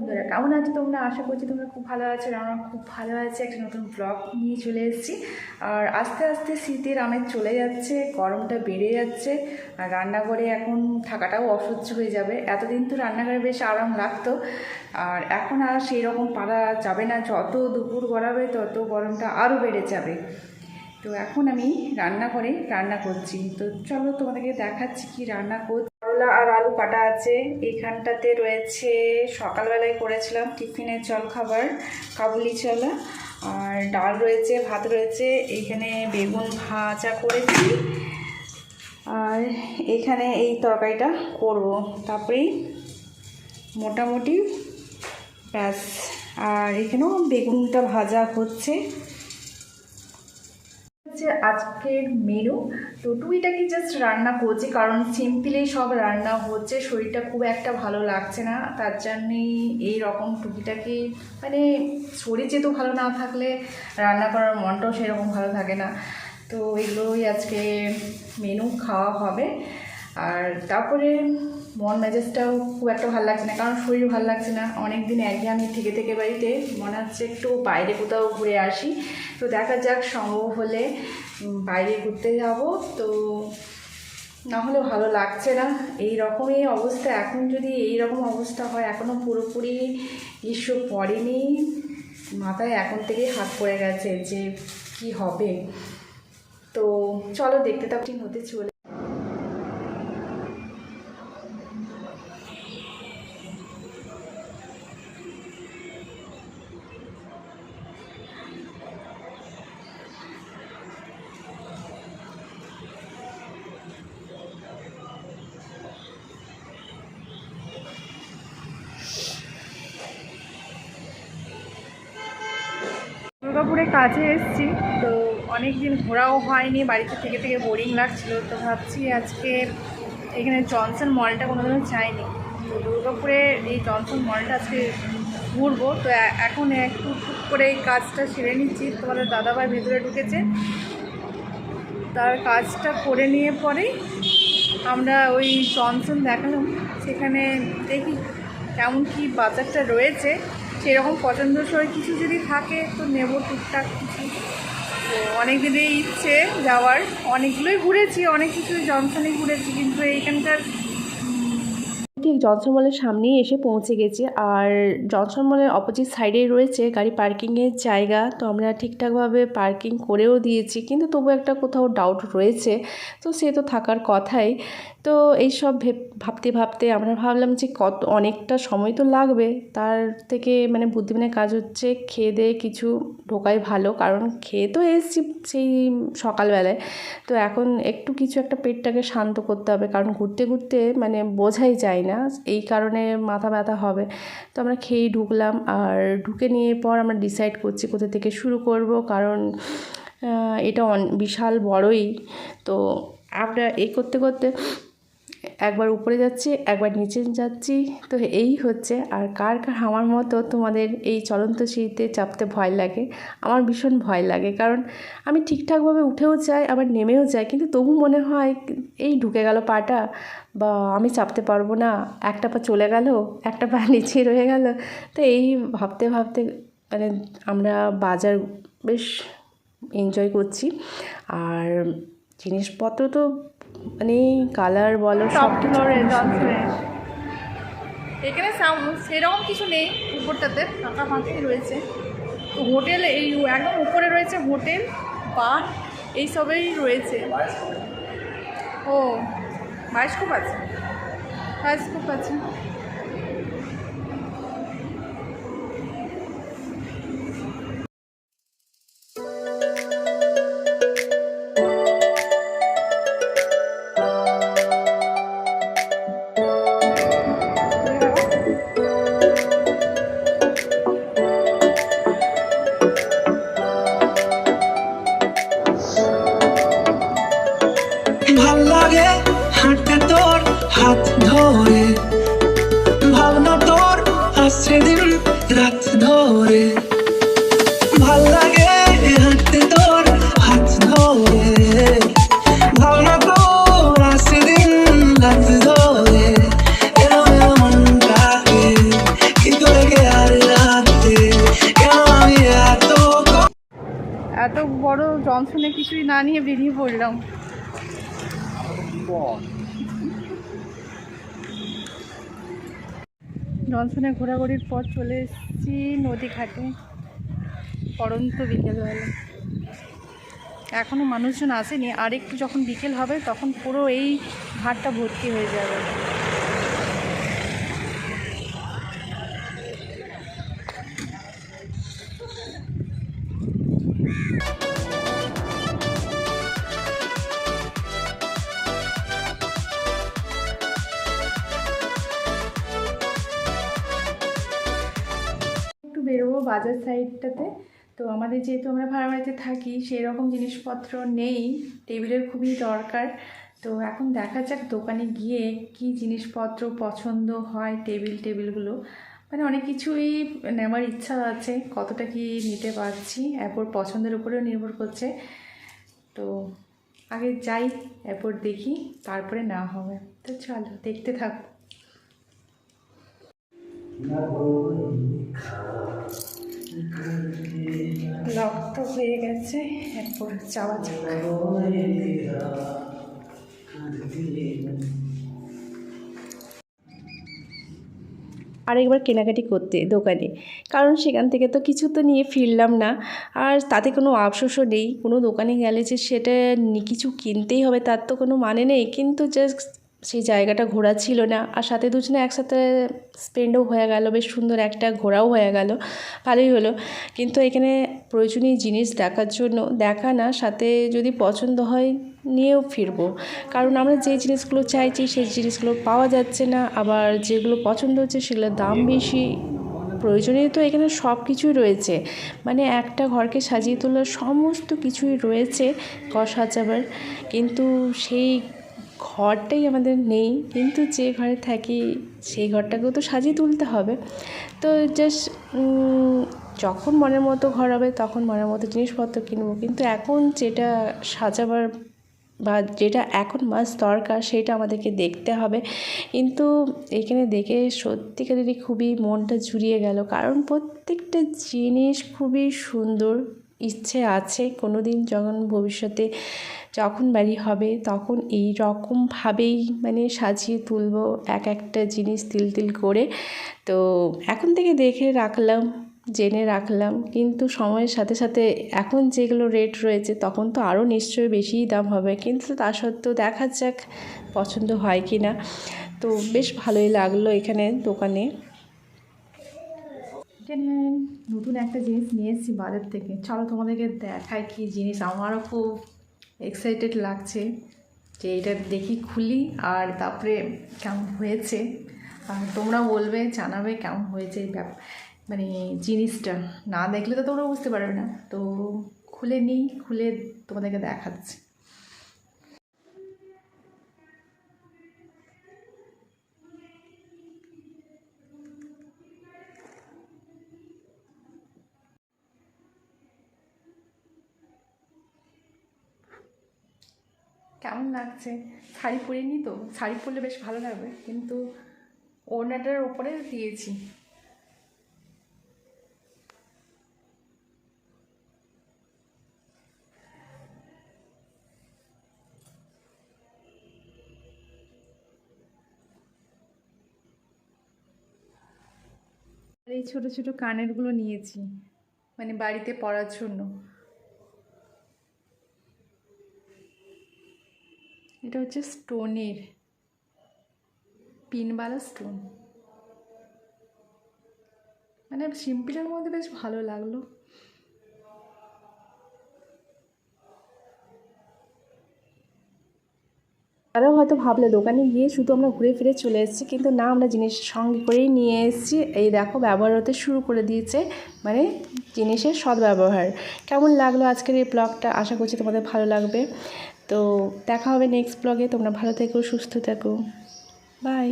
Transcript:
বন্ধুরা, কেমন আছো তোমরা? আশা করছি তোমরা খুব ভালো আছো। আমরা খুব ভালো আছি। একটা নতুন ব্লগ নিয়ে চলে এসেছি। আর আস্তে আস্তে শীতের আমেজ চলে যাচ্ছে, গরমটা বেড়ে যাচ্ছে। আর রান্নাঘরে এখন থাকাটাও অসহ্য হয়ে যাবে। এতদিন তো রান্নাঘরে বেশ আরাম লাগতো, আর এখন আর সেই রকম পারা যাবে না। যত দুপুর গড়াবে তত গরমটা আরও বেড়ে যাবে। তো এখন আমি রান্নাঘরে রান্না করছি। তো চলো তোমাদেরকে দেখাচ্ছি কি রান্না করছি। করলা আর আলু কাটা আছে। এইখানটাতে রয়েছে সকালবেলায় করেছিলাম টিফিনের জলখাবার কাবুলি ছোলা, আর ডাল রয়েছে, ভাত রয়েছে। এইখানে বেগুন ভাজা করেছি, আর এখানে এই তরকারিটা করব। তারপরেই মোটামুটি ব্যাস। আর এখানেও বেগুনটা ভাজা হচ্ছে। আজকের মেনু তো টুইটাকে জাস্ট রান্না করছি, কারণ সিম্পলি সব রান্না হচ্ছে। শরীরটা খুব একটা ভালো লাগছে না, তার জন্যেই এই রকম টুকিটাকি, মানে শরীর যেহেতু ভালো না থাকলে রান্না করার মনটাও সেরকম ভালো থাকে না। তো এগুলোই আজকে মেনু খাওয়া হবে। আর তারপরে মন মেজাজটাও খুব একটা ভালো লাগছে না, কারণ শরীর ভালো লাগছে না। অনেক দিন একঘেয়েমি থেকে থেকে বাড়িতে মনে হচ্ছে একটু বাইরে কোথাও ঘুরে আসি। তো দেখা যাক, সম্ভব হলে বাইরে ঘুরতে যাব। তো না হলে ভালো লাগছে না। এই রকমই অবস্থা। এখন যদি এই রকম অবস্থা হয়, এখনও পুরোপুরি গ্রীষ্ম পড়েনি, মাথায় এখন থেকেই হাত পড়ে গেছে যে কি হবে। তো চলো দেখতে থাকি হতে চলে। দুর্গাপুরে কাজে এসেছি, তো অনেক দিন ঘোরাও হয়নি, বাড়িতে থেকে থেকে বোরিং লাগছিল। তো ভাবছি আজকে এখানে জনসন মলটা কোনোদিনও যাইনি, তো দুর্গাপুরে এই জনসন মলটা আজকে ঘুরবো। তো এখন একটু টুক করে এই কাজটা সেরে নিচ্ছি। তোমাদের দাদাভাই ভেতরে ঢুকেছে, তার কাজটা করে নিয়ে পরেই আমরা ওই জনসন দেখালাম, সেখানে দেখি কেমন কি বাজারটা রয়েছে। সেরকম পছন্দসই কিছু যদি থাকে তো নেব টুকটাক কিছু। তো অনেক দিনের ইচ্ছে যাওয়ার, অনেকগুলোই ঘুরেছি, অনেক কিছু জনসনে ঘুরেছি, কিন্তু এইখানকার ঠিক জনসন মলের সামনেই এসে পৌঁছে গেছি। আর জনসন মলের অপোজিট সাইডেই রয়েছে গাড়ি পার্কিংয়ের জায়গা। তো আমরা ঠিকঠাকভাবে পার্কিং করেও দিয়েছি, কিন্তু তবু একটা কোথাও ডাউট রয়েছে। তো সে তো থাকার কথাই। তো এইসব ভাবতে ভাবতে আমরা ভাবলাম যে অনেকটা সময় তো লাগবে, তার থেকে মানে বুদ্ধিমানের কাজ হচ্ছে খেয়ে দিয়ে কিছু ঢোকাই ভালো। কারণ খেয়ে তো এসেছি সেই সকালবেলায়, তো এখন একটু কিছু একটা পেটটাকে শান্ত করতে হবে, কারণ ঘুরতে ঘুরতে মানে বোঝাই যায় না, এই কারণে মাথা ব্যথা হবে। তো আমরা খেয়েই ঢুকলাম। আর ঢুকে নিয়ে পর আমরা ডিসাইড করছি কোথা থেকে শুরু করব, কারণ এটা বিশাল বড়ই। তো আমরা এই করতে করতে একবার উপরে যাচ্ছি, একবার নিচে যাচ্ছি। তো এই হচ্ছে। আর কার কার আমার মতো তোমাদের এই চলন্ত সিঁড়িতে চাপতে ভয় লাগে? আমার ভীষণ ভয় লাগে, কারণ আমি ঠিকঠাকভাবে উঠেও যাই, আবার নেমেও যাই, কিন্তু তবু মনে হয় এই ঢুকে গেল পাটা, বা আমি চাপতে পারবো না, একটা পা চলে গেল, একটা পা নিচে রয়ে গেল। তো এই ভাবতে ভাবতে মানে আমরা বাজার বেশ এনজয় করছি। আর জিনিসপত্র তো মানে কালার বলো সব এখানে সেরকম কিছু নেই। উপরটাতে ফাঁকা ফাঁকি রয়েছে। তো হোটেল এই একদম উপরে রয়েছে হোটেল, বার এইসবেই রয়েছে। ও বায়োস্কোপ আছে, বায়োস্কোপ আছে। ভাল লাগে হাঁটতে তোর হাত ধরে, ভাবনা তোর আসছে দিন রাত ধরে। ভাল লাগে হাঁটতে তোর হাত ধরে, ভাবনা তোর আসছে দিন রাত ধরে। এলো মনটাকে কি করে এত বড় জনসনে কিছুই না নিয়ে বেরিয়ে পড়লাম। জনসনে ঘোরাঘুরির পর চলে এসেছি নদীঘাটে, পড়ন্ত বিকেলবেলা। এখনও মানুষজন আসেনি, আর একটু যখন বিকেল হবে তখন পুরো এই ঘাটটা ভর্তি হয়ে যাবে। একটু বেরোবো বাজার সাইডটাতে। তো আমাদের যেহেতু আমরা ভাড়া বাড়িতে থাকি, সেই রকম জিনিসপত্র নেই, টেবিলের খুবই দরকার। তো এখন দেখা যাক দোকানে গিয়ে কি জিনিসপত্র পছন্দ হয়। টেবিলগুলো মানে অনেক কিছুই নেওয়ার ইচ্ছা আছে, কতটা কি নিতে পারছি এরপর পছন্দের উপরেও নির্ভর করছে। তো আগে যাই, এরপর দেখি, তারপরে না হবে। তো চলো দেখতে থাকো। লক তো হয়ে গেছে, এরপর যাওয়া যাক। আরেকবার কেনাকাটি করতে দোকানে, কারণ সেখান থেকে তো কিছু তো নিয়ে ফিরলাম না, আর তাতে কোনো আফসোসও নেই। কোনো দোকানে গেলে যে সেটা কিছু কিনতেই হবে তার তো কোনো মানে নেই, কিন্তু জাস্ট সেই জায়গাটা ঘোরা ছিল না, আর সাথে দুজনে একসাথে স্পেন্ডও হয়ে গেল, বেশ সুন্দর একটা ঘোরাও হয়ে গেল, ভালোই হলো। কিন্তু এখানে প্রয়োজনীয় জিনিস দেখার জন্য দেখা না, সাথে যদি পছন্দ হয় নিয়েও ফিরবো, কারণ আমরা যে জিনিসগুলো চাইছি সেই জিনিসগুলো পাওয়া যাচ্ছে না, আবার যেগুলো পছন্দ হচ্ছে সেগুলোর দাম বেশি। প্রয়োজনীয় তো এখানে সব কিছুই রয়েছে, মানে একটা ঘরকে সাজিয়ে তোলার সমস্ত কিছুই রয়েছে ঘর সাজাবার, কিন্তু সেই ঘরটাই আমাদের নেই। কিন্তু যে ঘরে থাকি সেই ঘরটাকেও তো সাজিয়ে তুলতে হবে। তো জাস্ট যখন মনের মতো ঘর হবে তখন মনের মতো জিনিসপত্র কিনবো, কিন্তু এখন যেটা সাজাবার বা যেটা এখন মাস্ট দরকার সেটা আমাদেরকে দেখতে হবে। কিন্তু এখানে দেখে সত্যিকারেরই খুবই মনটা জুড়িয়ে গেল, কারণ প্রত্যেকটা জিনিস খুবই সুন্দর। ইচ্ছে আছে কোনো দিন যখন ভবিষ্যতে যখন বাড়ি হবে তখন এই রকমভাবেই মানে সাজিয়ে তুলবো এক একটা জিনিস তিল করে। তো এখন থেকে দেখে রাখলাম, জেনে রাখলাম, কিন্তু সময়ের সাথে সাথে এখন যেগুলো রেট রয়েছে তখন তো আরও নিশ্চয়ই বেশিই দাম হবে, কিন্তু তা সত্ত্বেও দেখা যাক পছন্দ হয় কি না। তো বেশ ভালোই লাগলো এখানে দোকানে। এখানে নতুন একটা জিনিস নিয়ে এসেছি বাজার থেকে, চলো তোমাদেরকে দেখাই কি জিনিস। আমারও খুব এক্সাইটেড লাগছে যে এটা দেখি, খুলি, আর তারপরে কেমন হয়েছে, আর তোমরা বলবে, জানাবে কেমন হয়েছে এই মানে জিনিসটা। না দেখলে তো তোমরা বুঝতে পারবে না। তো খুলে নিই, খুলে তোমাদেরকে দেখাচ্ছি। কেমন লাগছে? শাড়ি পরিনি তো, শাড়ি পরলে বেশ ভালো লাগবে, কিন্তু ওড়নাটার ওপরে দিয়েছি। আর এই ছোটো ছোটো কানেরগুলো নিয়েছি, মানে বাড়িতে পরার জন্য। এটা হচ্ছে স্টোনের, পিনওয়ালা স্টোন, মানে সিম্পলের মধ্যে বেশ ভালো লাগলো। তারাও হয়তো ভাবলে দোকানে গিয়ে শুধু আমরা ঘুরে ফিরে চলে এসেছি, কিন্তু না, আমরা জিনিস সঙ্গে করেই নিয়ে এসেছি। এই দেখো ব্যবহার হতে শুরু করে দিয়েছে, মানে জিনিসের সদ্ব্যবহার। কেমন লাগলো আজকের এই ব্লগটা? আশা করছি তোমাদের ভালো লাগবে। তো দেখা হবে নেক্সট ব্লগে। তোমরা ভালো থেকো, সুস্থ থেকো, বাই।